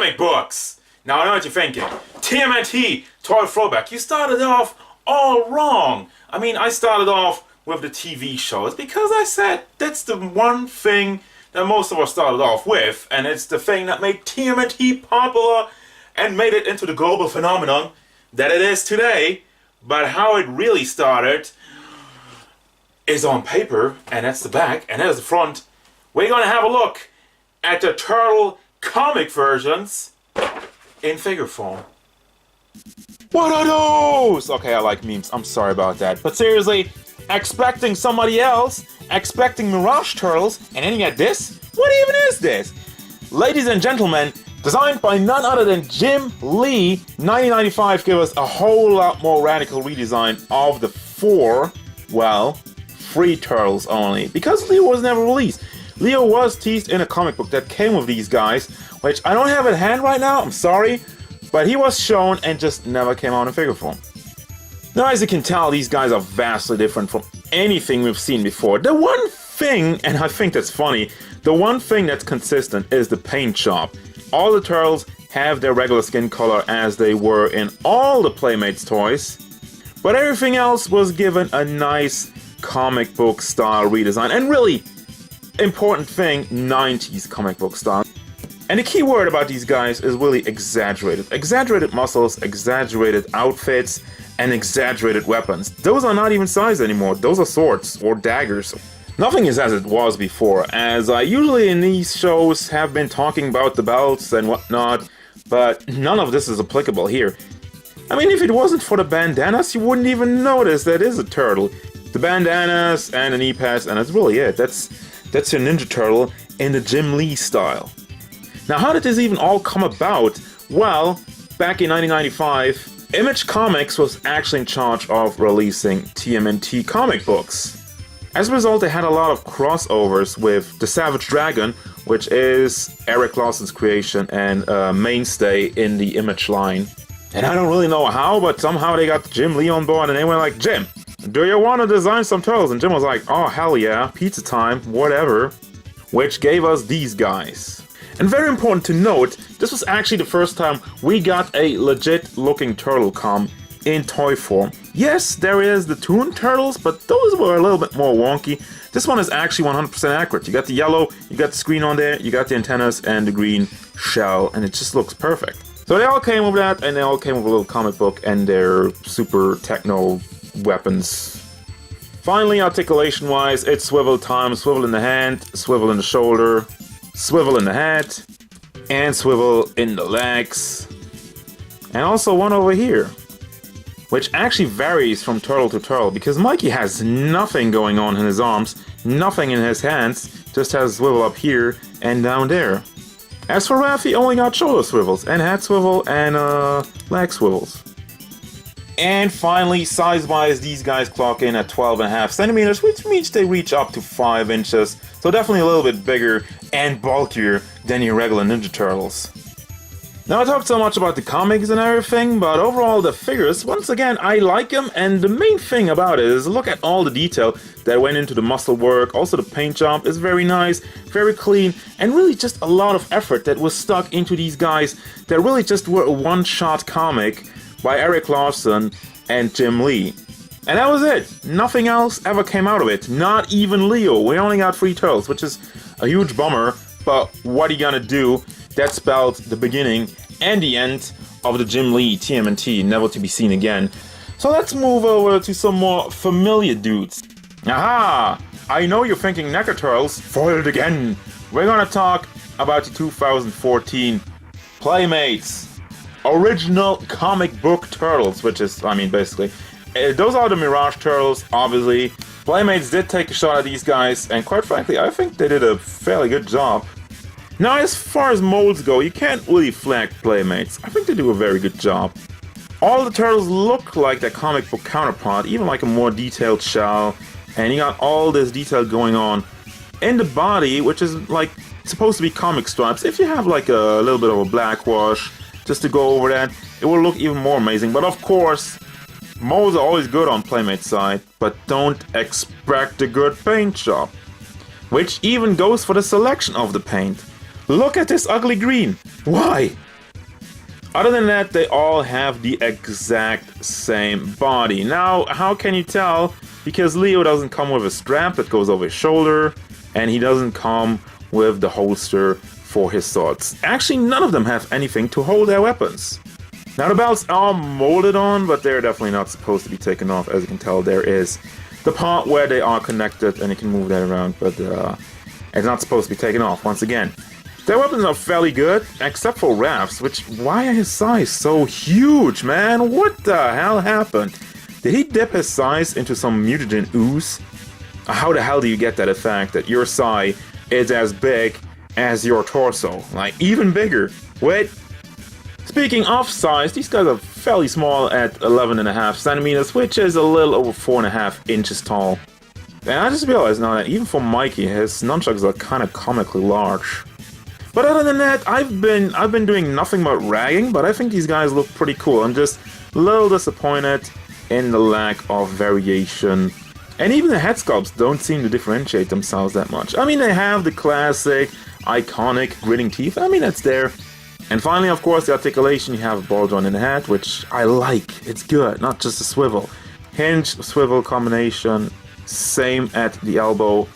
comic books! Now I know what you're thinking. TMNT, Toy Throwback, you started off all wrong. I mean, I started off with the TV shows because I said that's the one thing that most of us started off with, and it's the thing that made TMNT popular and made it into the global phenomenon that it is today. But how it really started is on paper, and that's the back, and there's the front. We're gonna have a look at the turtle comic versions in figure form. What are those? Okay, I like memes. I'm sorry about that. But seriously, expecting somebody else, expecting Mirage Turtles, and then you get this? What even is this? Ladies and gentlemen, designed by none other than Jim Lee, 1995 gave us a whole lot more radical redesign of the three Turtles only, because Leo was never released. Leo was teased in a comic book that came with these guys, which I don't have at hand right now, I'm sorry, but he was shown and just never came out in figure form. Now, as you can tell, these guys are vastly different from anything we've seen before. The one thing, and I think that's funny, the one thing that's consistent is the paint job. All the Turtles have their regular skin color as they were in all the Playmates toys, but everything else was given a nice comic book style redesign, and really, important thing, 90s comic book style. And the key word about these guys is really exaggerated. Exaggerated muscles, exaggerated outfits, and exaggerated weapons. Those are not even sized anymore. Those are swords or daggers. Nothing is as it was before, as I usually in these shows have been talking about the belts and whatnot, but none of this is applicable here. I mean, if it wasn't for the bandanas, you wouldn't even notice that is a turtle. The bandanas and the knee pads, and that's really it. That's your Ninja Turtle in the Jim Lee style. Now, how did this even all come about? Well, back in 1995, Image Comics was actually in charge of releasing TMNT comic books. As a result, they had a lot of crossovers with the Savage Dragon, which is Eric Lawson's creation and a mainstay in the Image line. And I don't really know how, but somehow they got Jim Lee on board and they were like, Jim, do you want to design some turtles? And Jim was like, oh hell yeah, pizza time, whatever. Which gave us these guys. And very important to note, this was actually the first time we got a legit looking turtle come in toy form. Yes, there is the Toon Turtles, but those were a little bit more wonky. This one is actually 100% accurate. You got the yellow, you got the screen on there, you got the antennas and the green shell, and it just looks perfect. So they all came with that, and they all came with a little comic book and their super techno weapons. Finally, articulation-wise, it's swivel time, swivel in the hand, swivel in the shoulder, swivel in the head, and swivel in the legs. And also one over here, which actually varies from turtle to turtle, because Mikey has nothing going on in his arms, nothing in his hands, just has swivel up here and down there. As for Raph, he only got shoulder swivels, and head swivel, and leg swivels. And finally, size-wise, these guys clock in at 12.5 centimeters, which means they reach up to 5 inches, so definitely a little bit bigger and bulkier than your regular Ninja Turtles. Now, I talked so much about the comics and everything, but overall the figures, once again, I like them, and the main thing about it is look at all the detail that went into the muscle work. Also, the paint job is very nice, very clean, and really just a lot of effort that was stuck into these guys that really just were a one-shot comic by Eric Lawson and Jim Lee. And that was it. Nothing else ever came out of it. Not even Leo. We only got 3 turtles, which is a huge bummer, but what are you gonna do? That spelled the beginning and the end of the Jim Lee TMNT, never to be seen again. So let's move over to some more familiar dudes. Aha! I know you're thinking NECA Turtles, foiled again. We're gonna talk about the 2014 Playmates original comic book Turtles, which is, I mean, basically, those are the Mirage Turtles, obviously. Playmates did take a shot at these guys, and quite frankly, I think they did a fairly good job. Now, as far as molds go, you can't really flag Playmates. I think they do a very good job. All the turtles look like their comic book counterpart, even like a more detailed shell, and you got all this detail going on in the body, which is like supposed to be comic stripes. If you have like a little bit of a black wash, just to go over that, it will look even more amazing. But of course, molds are always good on Playmate's side, but don't expect a good paint job. Which even goes for the selection of the paint. Look at this ugly green. Why? Other than that, they all have the exact same body. Now, how can you tell? Because Leo doesn't come with a strap that goes over his shoulder, and he doesn't come with the holster for his swords. Actually, none of them have anything to hold their weapons. Now, the belts are molded on, but they're definitely not supposed to be taken off. As you can tell, there is the part where they are connected, and you can move that around, but it's not supposed to be taken off, once again. Their weapons are fairly good, except for Raph's, which, why are his size so huge, man? What the hell happened? Did he dip his size into some mutagen ooze? How the hell do you get that effect that your sai is as big as your torso? Like, even bigger. Wait. Speaking of size, these guys are fairly small at 11.5 centimeters, which is a little over 4.5 inches tall. And I just realized now that even for Mikey, his nunchucks are kind of comically large. But other than that, I've been doing nothing but ragging, but I think these guys look pretty cool. I'm just a little disappointed in the lack of variation. And even the head sculpts don't seem to differentiate themselves that much. I mean, they have the classic, iconic gritting teeth. I mean, that's there. And finally, of course, the articulation. You have a ball joint in the head, which I like. It's good, not just a swivel. Hinge, swivel combination, same at the elbow.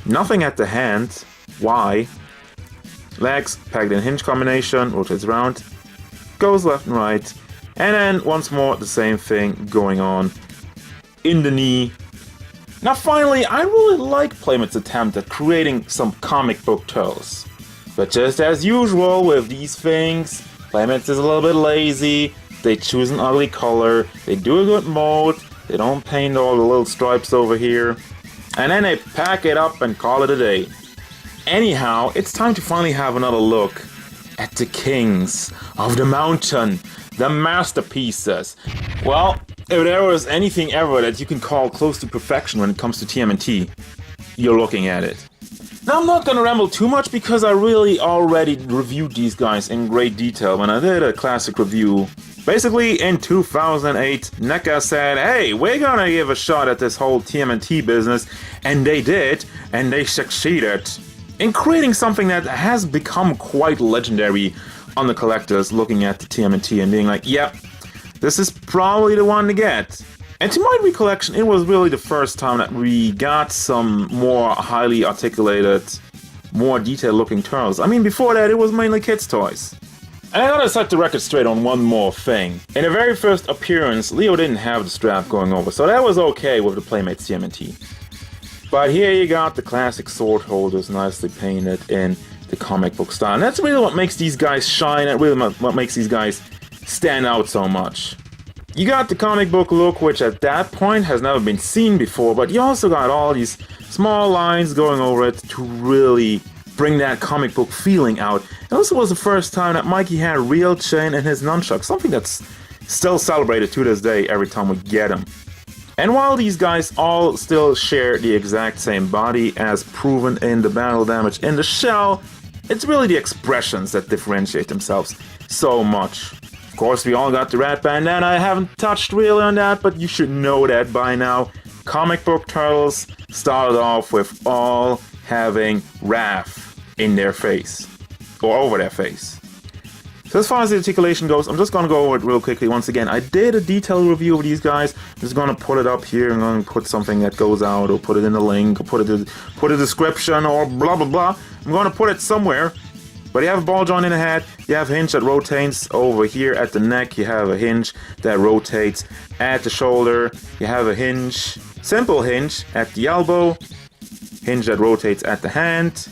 Nothing at the hand. Why? Legs, pegged in hinge combination, rotates around, goes left and right, and then once more the same thing going on in the knee. Now finally, I really like Playmate's attempt at creating some comic book turtles. But just as usual with these things, Playmates is a little bit lazy, they choose an ugly color, they do a good mold, they don't paint all the little stripes over here, and then they pack it up and call it a day. Anyhow, it's time to finally have another look at the kings of the mountain, the masterpieces. Well, if there was anything ever that you can call close to perfection when it comes to TMNT, you're looking at it. Now, I'm not gonna ramble too much because I really already reviewed these guys in great detail when I did a classic review. Basically, in 2008, NECA said, hey, we're gonna give a shot at this whole TMNT business, and they did, and they succeeded in creating something that has become quite legendary on the collectors looking at the TMNT and being like, yep, this is probably the one to get. And to my recollection, it was really the first time that we got some more highly articulated, more detailed looking turtles. I mean, before that, it was mainly kids' toys. And I gotta set the record straight on one more thing. In the very first appearance, Leo didn't have the strap going over, so that was okay with the Playmates TMNT. But here you got the classic sword holders nicely painted in the comic book style. And that's really what makes these guys shine, and really what makes these guys stand out so much. You got the comic book look, which at that point has never been seen before, but you also got all these small lines going over it to really bring that comic book feeling out. It also was the first time that Mikey had a real chain in his nunchuck, something that's still celebrated to this day every time we get him. And while these guys all still share the exact same body as proven in the battle damage in the shell, it's really the expressions that differentiate themselves so much. Of course, we all got the rat bandana. I haven't touched really on that, but you should know that by now. Comic book turtles started off with all having Raph in their face, or over their face. So as far as the articulation goes, I'm just going to go over it real quickly once again. I did a detailed review of these guys. I'm just going to put it up here. I'm going to put something that goes out, or put it in the link, or put a description, or blah blah blah. I'm going to put it somewhere. But you have a ball joint in the head, you have a hinge that rotates over here at the neck, you have a hinge that rotates at the shoulder, you have a hinge, simple hinge at the elbow, hinge that rotates at the hand,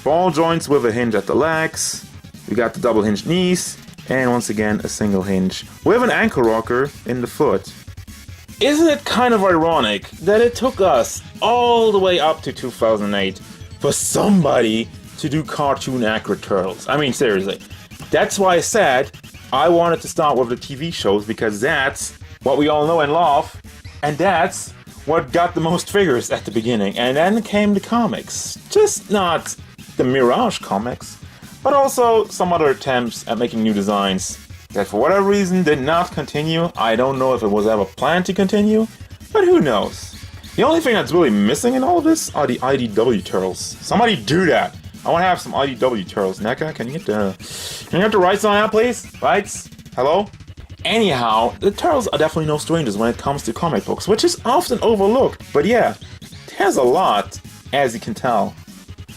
ball joints with a hinge at the legs, you got the double hinged knees, and once again a single hinge with an ankle rocker in the foot. Isn't it kind of ironic that it took us all the way up to 2008 for somebody to do cartoon accurate turtles? I mean, seriously. That's why I said I wanted to start with the TV shows, because that's what we all know and love, and that's what got the most figures at the beginning. And then came the comics. Just not the Mirage comics, but also some other attempts at making new designs that for whatever reason did not continue. I don't know if it was ever planned to continue, but who knows. The only thing that's really missing in all of this are the IDW turtles. Somebody do that. I want to have some IDW turtles. NECA, can you get the rights on that, please? Rights? Hello? Anyhow, the turtles are definitely no strangers when it comes to comic books, which is often overlooked. But yeah, there's a lot, as you can tell.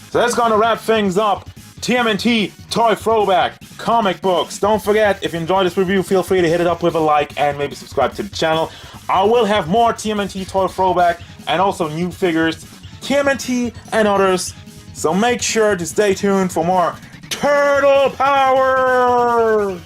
So that's gonna wrap things up. TMNT, Toy Throwback, comic books. Don't forget, if you enjoyed this review, feel free to hit it up with a like and maybe subscribe to the channel. I will have more TMNT, Toy Throwback, and also new figures, TMNT and others. So make sure to stay tuned for more Turtle Power!